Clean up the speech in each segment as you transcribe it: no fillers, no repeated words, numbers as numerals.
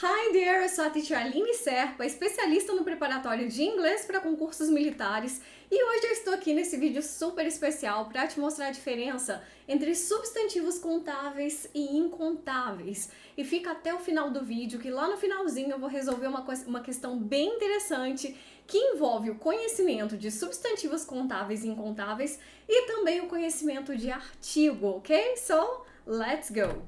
Hi there, eu sou a teacher Aline Serpa, especialista no preparatório de inglês para concursos militares, e hoje eu estou aqui nesse vídeo super especial para te mostrar a diferença entre substantivos contáveis e incontáveis. E fica até o final do vídeo, que lá no finalzinho eu vou resolver uma questão bem interessante que envolve o conhecimento de substantivos contáveis e incontáveis e também o conhecimento de artigo, ok? So, let's go!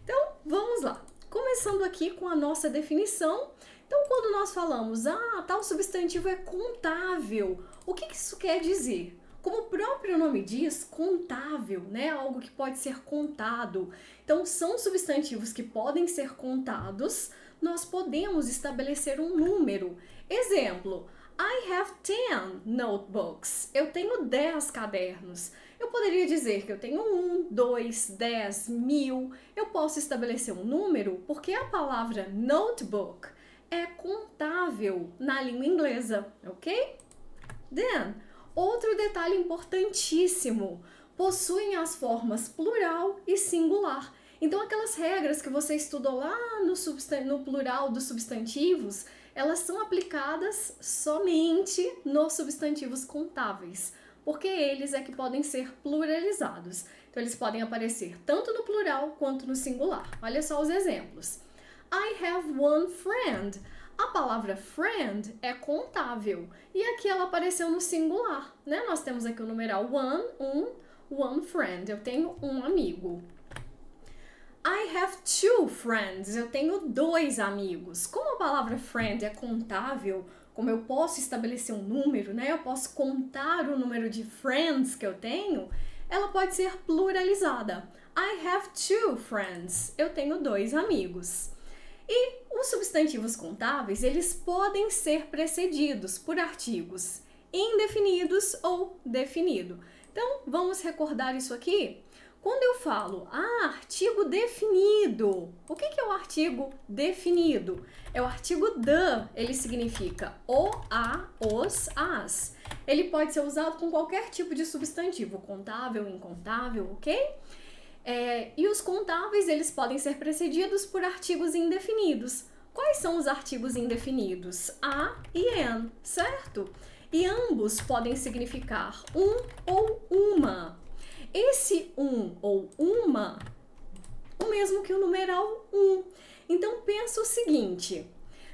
Então, vamos lá! Começando aqui com a nossa definição. Então, quando nós falamos, tal substantivo é contável, o que isso quer dizer? Como o próprio nome diz, contável, né? Algo que pode ser contado. Então, são substantivos que podem ser contados, nós podemos estabelecer um número. Exemplo, I have 10 notebooks. Eu tenho 10 cadernos. Eu poderia dizer que eu tenho 1, 2, 10, 1000. Eu posso estabelecer um número porque a palavra notebook é contável na língua inglesa, ok? Then, outro detalhe importantíssimo, possuem as formas plural e singular. Então, aquelas regras que você estudou lá no plural dos substantivos, elas são aplicadas somente nos substantivos contáveis, porque eles é que podem ser pluralizados. Então, eles podem aparecer tanto no plural quanto no singular. Olha só os exemplos. I have one friend. A palavra friend é contável e aqui ela apareceu no singular, né? Nós temos aqui o numeral one friend. Eu tenho um amigo. I have two friends. Eu tenho 2 amigos. Como a palavra friend é contável, como eu posso estabelecer um número, né? Eu posso contar o número de friends que eu tenho, ela pode ser pluralizada. I have 2 friends. Eu tenho 2 amigos. E os substantivos contáveis, eles podem ser precedidos por artigos indefinidos ou definido. Então, vamos recordar isso aqui? Quando eu falo, artigo definido, o que é o artigo definido? É o artigo the, ele significa o, a, os, as. Ele pode ser usado com qualquer tipo de substantivo, contável, incontável, ok? E os contáveis, eles podem ser precedidos por artigos indefinidos. Quais são os artigos indefinidos? A e an, certo? E ambos podem significar um ou uma. Esse um ou uma, o mesmo que o numeral um. Então, pensa o seguinte,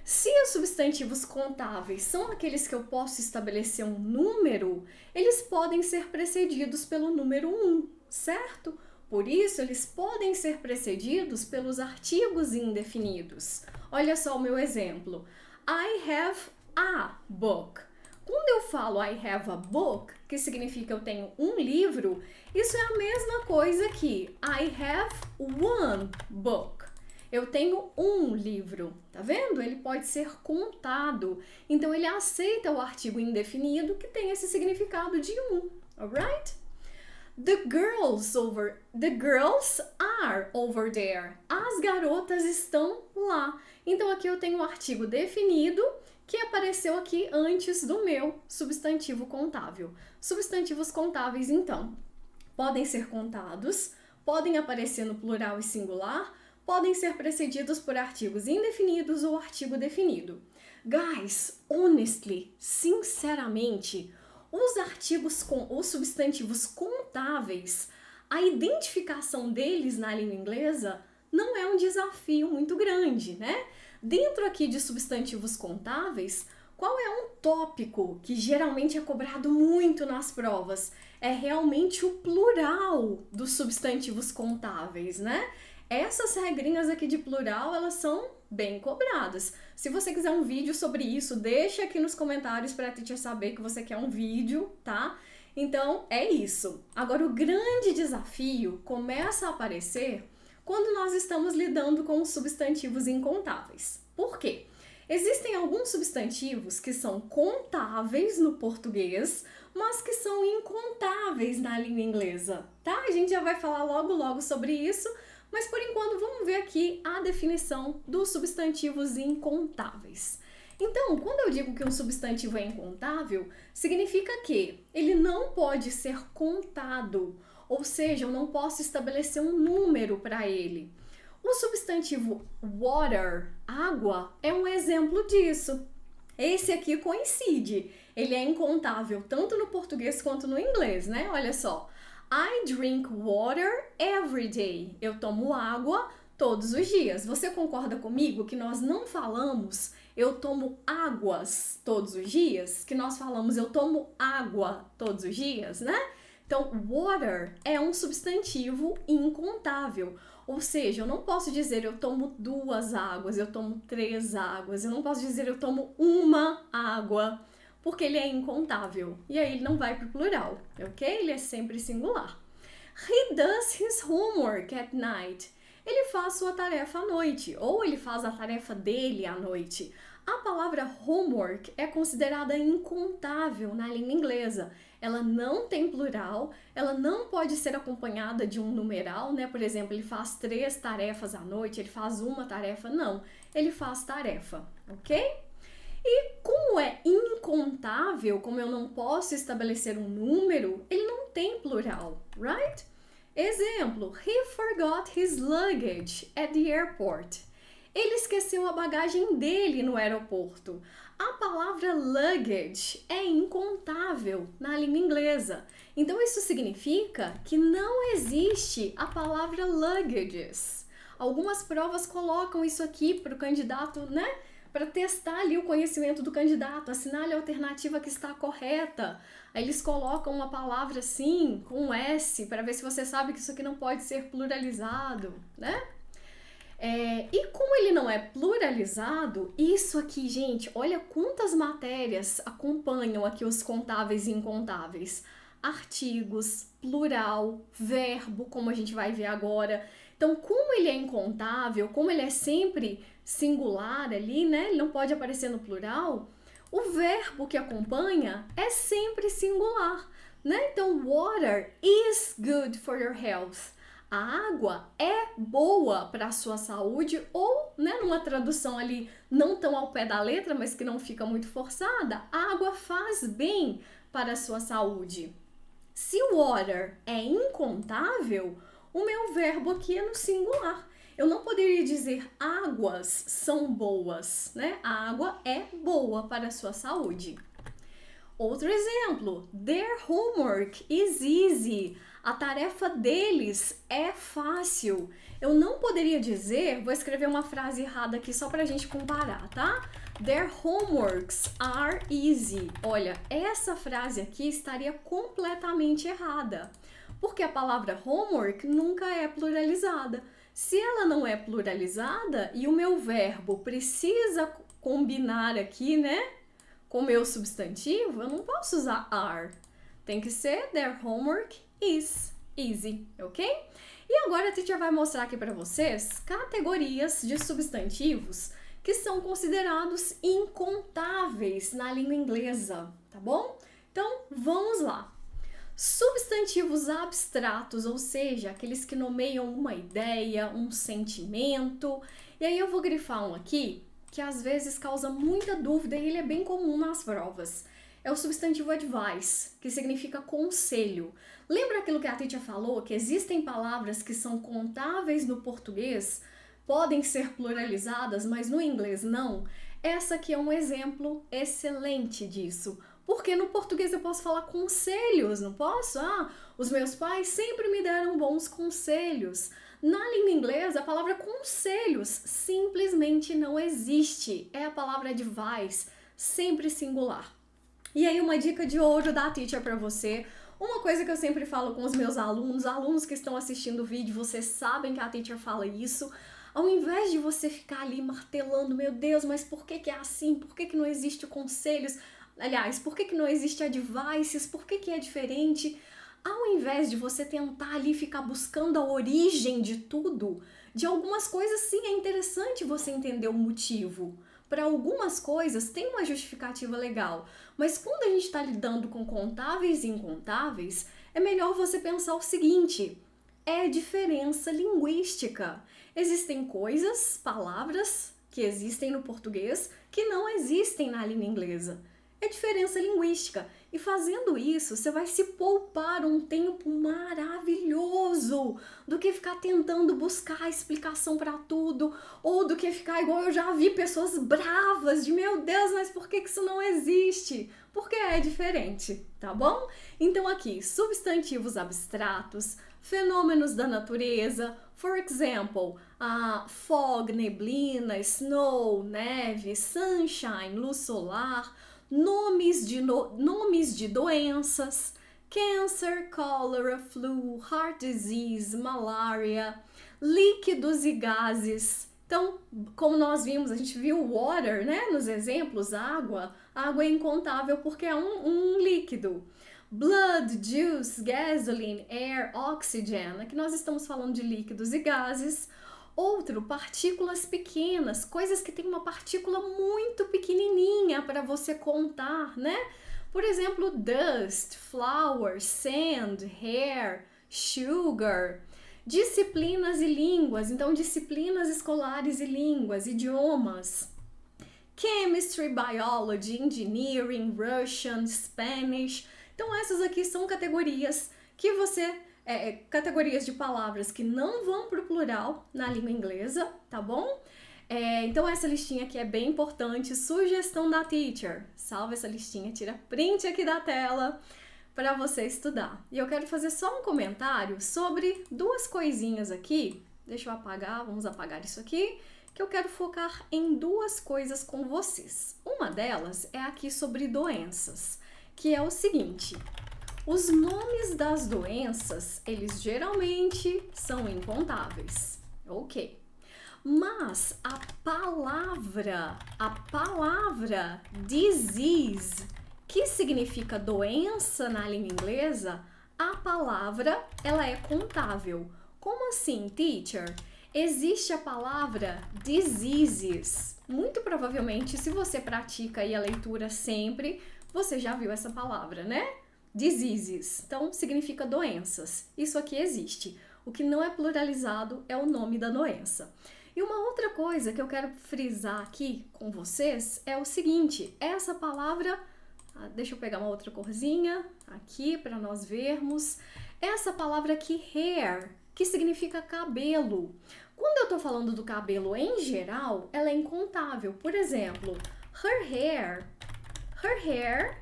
se os substantivos contáveis são aqueles que eu posso estabelecer um número, eles podem ser precedidos pelo número 1, certo? Por isso, eles podem ser precedidos pelos artigos indefinidos. Olha só o meu exemplo. I have a book. Quando eu falo I have a book, que significa eu tenho um livro, isso é a mesma coisa que I have one book. Eu tenho um livro, tá vendo? Ele pode ser contado. Então, ele aceita o artigo indefinido que tem esse significado de um, alright? The girls are over there. As garotas estão lá. Então, aqui eu tenho um artigo definido que apareceu aqui antes do meu substantivo contável. Substantivos contáveis, então, podem ser contados, podem aparecer no plural e singular, podem ser precedidos por artigos indefinidos ou artigo definido. Guys, honestly, sinceramente, os substantivos contáveis, a identificação deles na língua inglesa não é um desafio muito grande, né? Dentro aqui de substantivos contáveis, qual é um tópico que geralmente é cobrado muito nas provas? É realmente o plural dos substantivos contáveis, né? Essas regrinhas aqui de plural, elas são bem cobradas. Se você quiser um vídeo sobre isso, deixa aqui nos comentários para a teacher saber que você quer um vídeo, tá? Então, é isso. Agora, o grande desafio começa a aparecer quando nós estamos lidando com os substantivos incontáveis. Por quê? Existem alguns substantivos que são contáveis no português, mas que são incontáveis na língua inglesa, tá? A gente já vai falar logo sobre isso, mas por enquanto vamos ver aqui a definição dos substantivos incontáveis. Então, quando eu digo que um substantivo é incontável, significa que ele não pode ser contado, ou seja, eu não posso estabelecer um número para ele. O substantivo water, água, é um exemplo disso. Esse aqui coincide. Ele é incontável tanto no português quanto no inglês, né? Olha só. I drink water every day. Eu tomo água todos os dias. Você concorda comigo que nós não falamos eu tomo águas todos os dias? Que nós falamos eu tomo água todos os dias, né? Então, water é um substantivo incontável. Ou seja, eu não posso dizer eu tomo 2 águas, eu tomo 3 águas, eu não posso dizer eu tomo uma água, porque ele é incontável. E aí ele não vai para o plural, ok? Ele é sempre singular. He does his homework at night. Ele faz sua tarefa à noite, ou ele faz a tarefa dele à noite. A palavra homework é considerada incontável na língua inglesa. Ela não tem plural, ela não pode ser acompanhada de um numeral, né? Por exemplo, ele faz 3 tarefas à noite, ele faz uma tarefa, não. Ele faz tarefa, ok? E como é incontável, como eu não posso estabelecer um número, ele não tem plural, right? Exemplo, he forgot his luggage at the airport. Ele esqueceu a bagagem dele no aeroporto. A palavra luggage é incontável na língua inglesa. Então isso significa que não existe a palavra luggages. Algumas provas colocam isso aqui para o candidato, né? Para testar ali o conhecimento do candidato, assinale a alternativa que está correta. Aí eles colocam uma palavra assim, com um S, para ver se você sabe que isso aqui não pode ser pluralizado, né? E como ele não é pluralizado, isso aqui, gente, olha quantas matérias acompanham aqui os contáveis e incontáveis. Artigos, plural, verbo, como a gente vai ver agora. Então, como ele é incontável, como ele é sempre singular ali, né? Ele não pode aparecer no plural, o verbo que acompanha é sempre singular, né? Então, water is good for your health. A água é boa para a sua saúde, ou, né, numa tradução ali não tão ao pé da letra, mas que não fica muito forçada, a água faz bem para a sua saúde. Se water é incontável, o meu verbo aqui é no singular. Eu não poderia dizer águas são boas, né? A água é boa para a sua saúde. Outro exemplo, their homework is easy. A tarefa deles é fácil. Eu não poderia dizer, vou escrever uma frase errada aqui só para a gente comparar, tá? Their homeworks are easy. Olha, essa frase aqui estaria completamente errada, porque a palavra homework nunca é pluralizada. Se ela não é pluralizada e o meu verbo precisa combinar aqui, né, com o meu substantivo, eu não posso usar are. Tem que ser their homework is easy, ok? E agora a teacher vai mostrar aqui para vocês categorias de substantivos que são considerados incontáveis na língua inglesa, tá bom? Então, vamos lá. Substantivos abstratos, ou seja, aqueles que nomeiam uma ideia, um sentimento. E aí eu vou grifar um aqui que às vezes causa muita dúvida e ele é bem comum nas provas. É o substantivo advice, que significa conselho. Lembra aquilo que a teacher falou, que existem palavras que são contáveis no português, podem ser pluralizadas, mas no inglês não? Essa aqui é um exemplo excelente disso. Porque no português eu posso falar conselhos, não posso? Os meus pais sempre me deram bons conselhos. Na língua inglesa, a palavra conselhos simplesmente não existe. É a palavra advice, sempre singular. E aí uma dica de ouro da teacher para você. Uma coisa que eu sempre falo com os meus alunos que estão assistindo o vídeo, vocês sabem que a teacher fala isso. Ao invés de você ficar ali martelando, meu Deus, mas por que é assim? Por que não existe conselhos? Aliás, por que não existe advices? Por que é diferente? Ao invés de você tentar ali ficar buscando a origem de tudo, de algumas coisas sim é interessante você entender o motivo. Para algumas coisas tem uma justificativa legal, mas quando a gente está lidando com contáveis e incontáveis, é melhor você pensar o seguinte: é diferença linguística. Existem coisas, palavras que existem no português que não existem na língua inglesa. É diferença linguística. E fazendo isso, você vai se poupar um tempo maravilhoso do que ficar tentando buscar explicação para tudo, ou do que ficar igual eu já vi pessoas bravas de meu Deus, mas por que isso não existe? Porque é diferente, tá bom? Então aqui, substantivos abstratos, fenômenos da natureza, for example, fog, neblina, snow, neve, sunshine, luz solar, nomes de doenças, cancer, cólera, flu, heart disease, malária, líquidos e gases. Então, como nós vimos, a gente viu water, né, nos exemplos, água. Água é incontável porque é um líquido. Blood, juice, gasoline, air, oxygen. Aqui nós estamos falando de líquidos e gases. Outro, partículas pequenas, coisas que tem uma partícula muito pequenininha para você contar, né? Por exemplo, dust, flour, sand, hair, sugar. Disciplinas e línguas, então disciplinas escolares e línguas, idiomas. Chemistry, biology, engineering, Russian, Spanish. Então essas aqui são categorias que você... categorias de palavras que não vão para o plural na língua inglesa, tá bom? Então essa listinha aqui é bem importante, sugestão da teacher. Salva essa listinha, tira print aqui da tela para você estudar. E eu quero fazer só um comentário sobre duas coisinhas aqui. Deixa eu apagar, vamos apagar isso aqui, que eu quero focar em duas coisas com vocês. Uma delas é aqui sobre doenças, que é o seguinte: os nomes das doenças, eles geralmente são incontáveis, ok? Mas a palavra disease, que significa doença na língua inglesa, a palavra, ela é contável. Como assim, teacher? Existe a palavra diseases. Muito provavelmente, se você pratica aí a leitura sempre, você já viu essa palavra, né? Diseases. Então, significa doenças. Isso aqui existe. O que não é pluralizado é o nome da doença. E uma outra coisa que eu quero frisar aqui com vocês é o seguinte: essa palavra, deixa eu pegar uma outra corzinha aqui para nós vermos. Essa palavra aqui, hair, que significa cabelo. Quando eu tô falando do cabelo em geral, ela é incontável. Por exemplo, her hair,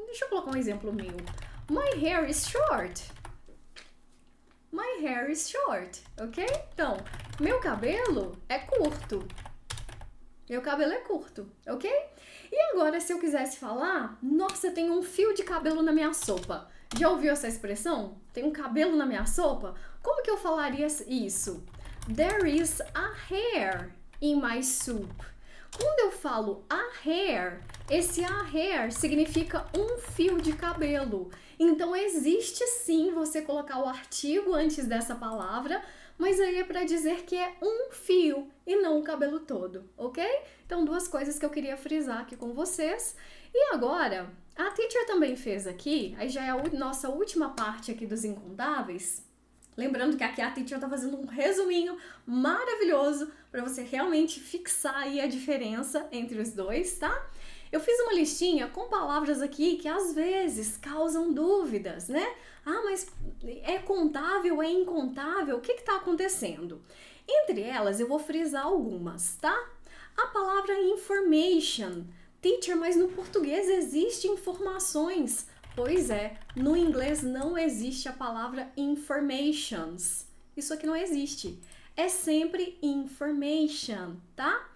deixa eu colocar um exemplo meu. My hair is short. My hair is short, ok? Então, meu cabelo é curto. Meu cabelo é curto, ok? E agora, se eu quisesse falar, nossa, tem um fio de cabelo na minha sopa. Já ouviu essa expressão? Tem um cabelo na minha sopa? Como que eu falaria isso? There is a hair in my soup. Quando eu falo a hair, esse a hair significa um fio de cabelo. Então existe sim você colocar o artigo antes dessa palavra, mas aí é para dizer que é um fio e não o cabelo todo, ok? Então duas coisas que eu queria frisar aqui com vocês. E agora, a teacher também fez aqui, aí já é a nossa última parte aqui dos incontáveis. Lembrando que aqui a teacher está fazendo um resuminho maravilhoso para você realmente fixar aí a diferença entre os dois, tá? Eu fiz uma listinha com palavras aqui que às vezes causam dúvidas, né? Ah, mas é contável, é incontável? O que está acontecendo? Entre elas, eu vou frisar algumas, tá? A palavra information. Teacher, mas no português existe informações. Pois é, no inglês não existe a palavra informations. Isso aqui não existe. É sempre information, tá?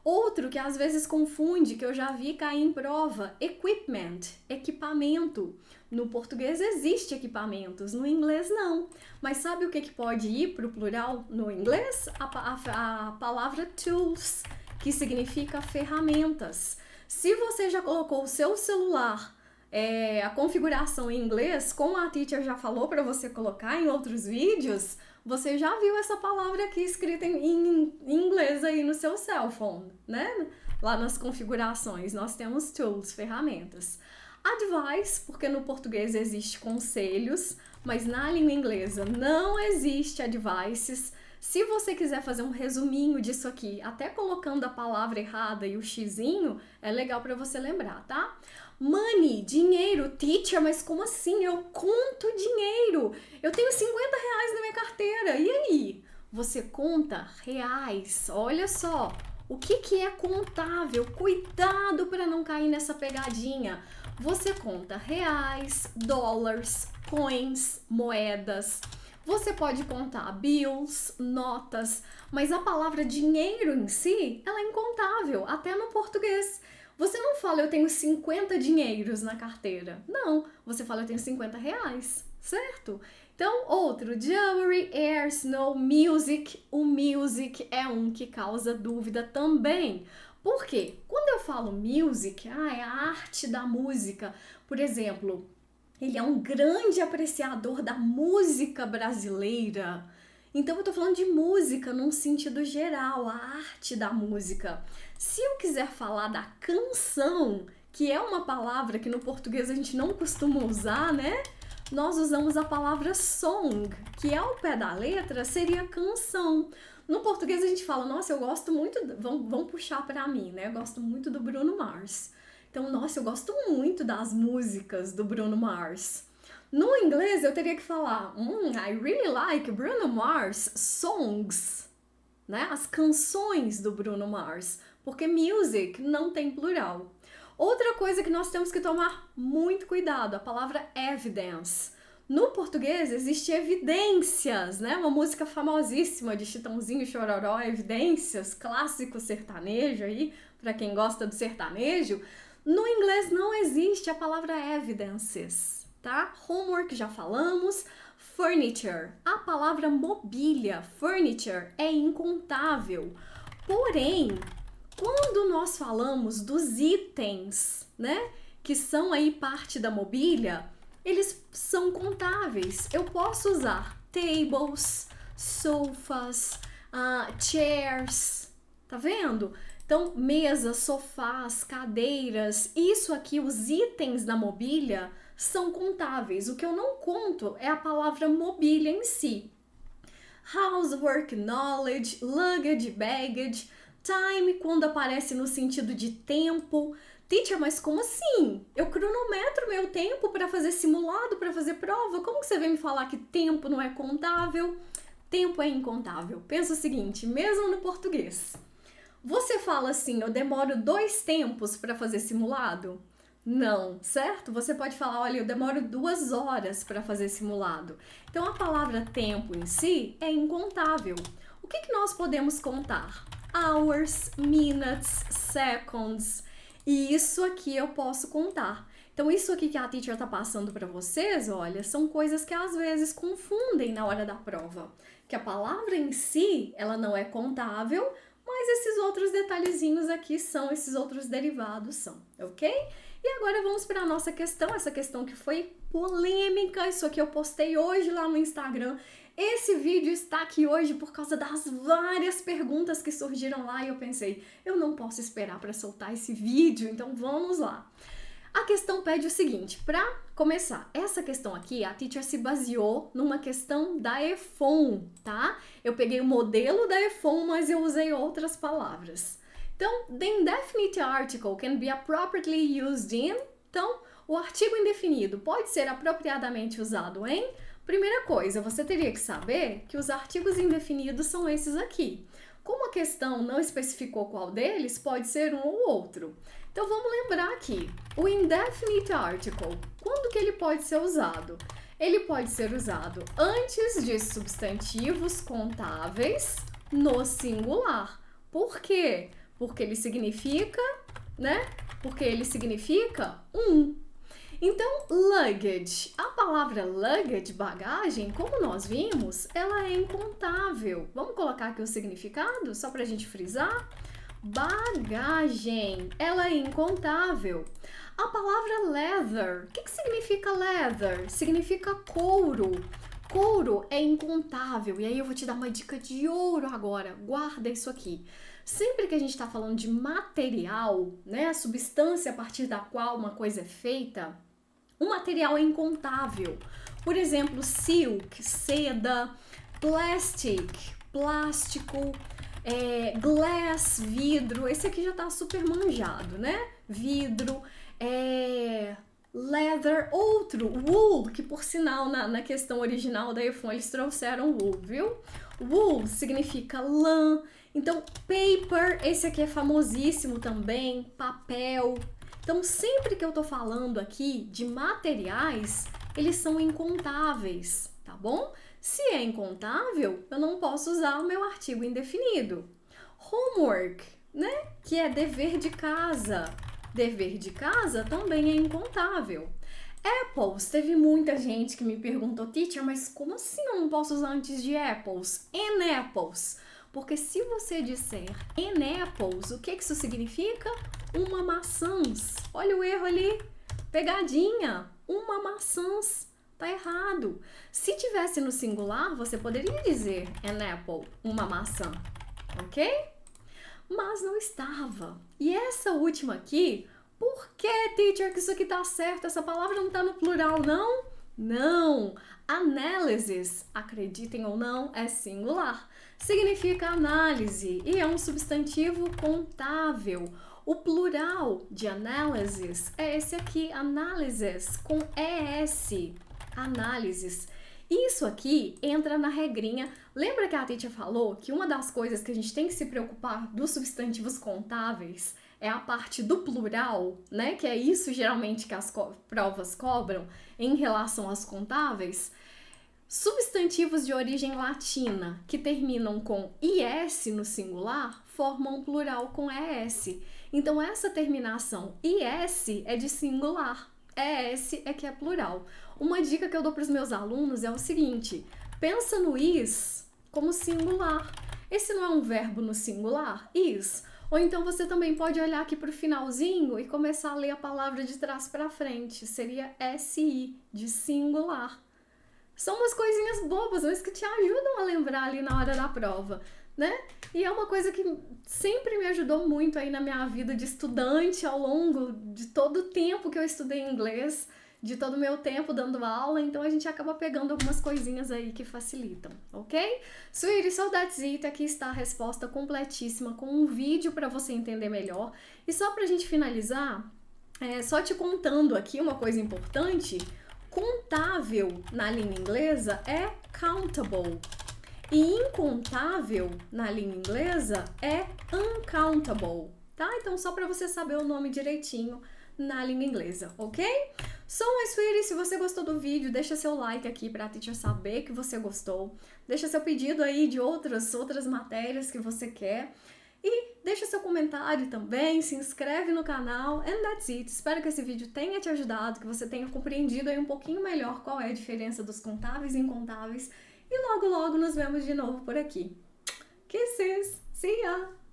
Outro que às vezes confunde, que eu já vi cair em prova, equipment, equipamento. No português existe equipamentos, no inglês não. Mas sabe o que pode ir para o plural no inglês? A palavra tools, que significa ferramentas. Se você já colocou o seu celular, a configuração em inglês, como a teacher já falou para você colocar em outros vídeos, você já viu essa palavra aqui escrita em inglês aí no seu cell phone, né? Lá nas configurações nós temos tools, ferramentas. Advice, porque no português existe conselhos, mas na língua inglesa não existe advices. Se você quiser fazer um resuminho disso aqui, até colocando a palavra errada e o xizinho, é legal para você lembrar, tá? Money, dinheiro. Teacher, mas como assim? Eu conto dinheiro. Eu tenho 50 reais na minha carteira. E aí? Você conta reais. Olha só. O que é contável? Cuidado para não cair nessa pegadinha. Você conta reais, dólares, coins, moedas. Você pode contar bills, notas, mas a palavra dinheiro em si, ela é incontável, até no português. Você não fala eu tenho 50 dinheiros na carteira. Não, você fala eu tenho 50 reais, certo? Então, outro, jewelry, air, snow, music. O music é um que causa dúvida também. Por quê? Quando eu falo music, é a arte da música. Por exemplo, ele é um grande apreciador da música brasileira. Então eu tô falando de música num sentido geral, a arte da música. Se eu quiser falar da canção, que é uma palavra que no português a gente não costuma usar, né? Nós usamos a palavra song, que ao pé da letra seria canção. No português a gente fala, nossa, eu gosto muito, vamos puxar pra mim, né? Eu gosto muito do Bruno Mars. Então, nossa, eu gosto muito das músicas do Bruno Mars. No inglês, eu teria que falar, I really like Bruno Mars songs, né? As canções do Bruno Mars, porque music não tem plural. Outra coisa que nós temos que tomar muito cuidado, a palavra evidence. No português, existe evidências, né? Uma música famosíssima de Chitãozinho e Chororó, Evidências, clássico sertanejo aí, para quem gosta do sertanejo. No inglês não existe a palavra evidences, tá? Homework já falamos. Furniture, a palavra mobília, furniture, é incontável. Porém, quando nós falamos dos itens, né, que são aí parte da mobília, eles são contáveis. Eu posso usar tables, sofas, chairs, tá vendo? Então, mesas, sofás, cadeiras, isso aqui, os itens da mobília, são contáveis. O que eu não conto é a palavra mobília em si. Housework, knowledge, luggage, baggage, time, quando aparece no sentido de tempo. Teacher, mas como assim? Eu cronometro meu tempo para fazer simulado, para fazer prova? Como que você vem me falar que tempo não é contável? Tempo é incontável. Pensa o seguinte, mesmo no português. Você fala assim, eu demoro 2 tempos para fazer simulado? Não, certo? Você pode falar, olha, eu demoro 2 horas para fazer simulado. Então, a palavra tempo em si é incontável. O que nós podemos contar? Hours, minutes, seconds. E isso aqui eu posso contar. Então, isso aqui que a teacher tá passando para vocês, olha, são coisas que às vezes confundem na hora da prova. Que a palavra em si, ela não é contável, mas esses outros detalhezinhos aqui são, esses outros derivados são, ok? E agora vamos para a nossa questão, essa questão que foi polêmica, isso aqui eu postei hoje lá no Instagram. Esse vídeo está aqui hoje por causa das várias perguntas que surgiram lá e eu pensei, eu não posso esperar para soltar esse vídeo, então vamos lá. A questão pede o seguinte, para começar, essa questão aqui, a teacher se baseou numa questão da EFON, tá? Eu peguei o modelo da EFON, mas eu usei outras palavras. Então, the indefinite article can be appropriately used in. Então, o artigo indefinido pode ser apropriadamente usado em. Primeira coisa, você teria que saber que os artigos indefinidos são esses aqui. Como a questão não especificou qual deles, pode ser um ou outro. Então, vamos lembrar aqui, o indefinite article, quando que ele pode ser usado? Ele pode ser usado antes de substantivos contáveis no singular. Por quê? Porque ele significa, né? Porque ele significa um. Então, luggage. A palavra luggage, bagagem, como nós vimos, ela é incontável. Vamos colocar aqui o significado, só pra gente frisar? Bagagem, ela é incontável. A palavra leather, o que significa leather? Significa couro. Couro é incontável. E aí eu vou te dar uma dica de ouro agora. Guarda isso aqui. Sempre que a gente está falando de material, né, a substância a partir da qual uma coisa é feita, o material é incontável. Por exemplo, silk, seda, plastic, plástico, glass, vidro, esse aqui já tá super manjado, né? Vidro, leather, outro, wool, que por sinal na questão original da iPhone eles trouxeram wool, viu? Wool significa lã, então paper, esse aqui é famosíssimo também, papel. Então sempre que eu tô falando aqui de materiais, eles são incontáveis, tá bom? Se é incontável, eu não posso usar o meu artigo indefinido. Homework, né? Que é dever de casa. Dever de casa também é incontável. Apples, teve muita gente que me perguntou, teacher, mas como assim eu não posso usar antes de apples? An apples. Porque se você disser an apples, o que isso significa? Uma maçãs. Olha o erro ali. Pegadinha. Uma maçãs. Tá errado. Se tivesse no singular, você poderia dizer an apple, uma maçã. Ok? Mas não estava. E essa última aqui, por que, teacher, que isso aqui tá certo? Essa palavra não tá no plural, não? Não! Analysis, acreditem ou não, é singular. Significa análise e é um substantivo contável. O plural de analysis é esse aqui, analysis, com ES. Análises. Isso aqui entra na regrinha. Lembra que a teacher falou que uma das coisas que a gente tem que se preocupar dos substantivos contáveis é a parte do plural, né? Que é isso geralmente que as provas cobram em relação aos contáveis. Substantivos de origem latina que terminam com IS no singular formam um plural com ES. Então essa terminação IS é de singular. ES é que é plural. Uma dica que eu dou para os meus alunos é o seguinte: pensa no is como singular. Esse não é um verbo no singular? Is. Ou então você também pode olhar aqui para o finalzinho e começar a ler a palavra de trás para frente. Seria SI, de singular. São umas coisinhas bobas, mas que te ajudam a lembrar ali na hora da prova, né? E é uma coisa que sempre me ajudou muito aí na minha vida de estudante ao longo de todo o tempo que eu estudei inglês, de todo o meu tempo dando aula, então a gente acaba pegando algumas coisinhas aí que facilitam, ok? Sweetie, so that's it. Aqui está a resposta completíssima com um vídeo para você entender melhor. E só pra gente finalizar, só te contando aqui uma coisa importante, contável na língua inglesa é countable. E incontável na língua inglesa é uncountable, tá? Então só para você saber o nome direitinho na língua inglesa, ok? So, my sweetie, se você gostou do vídeo, deixa seu like aqui para a teacher saber que você gostou. Deixa seu pedido aí de outras matérias que você quer. E deixa seu comentário também, se inscreve no canal, and that's it. Espero que esse vídeo tenha te ajudado, que você tenha compreendido aí um pouquinho melhor qual é a diferença dos contáveis e incontáveis. E logo, logo nos vemos de novo por aqui. Kisses! See ya!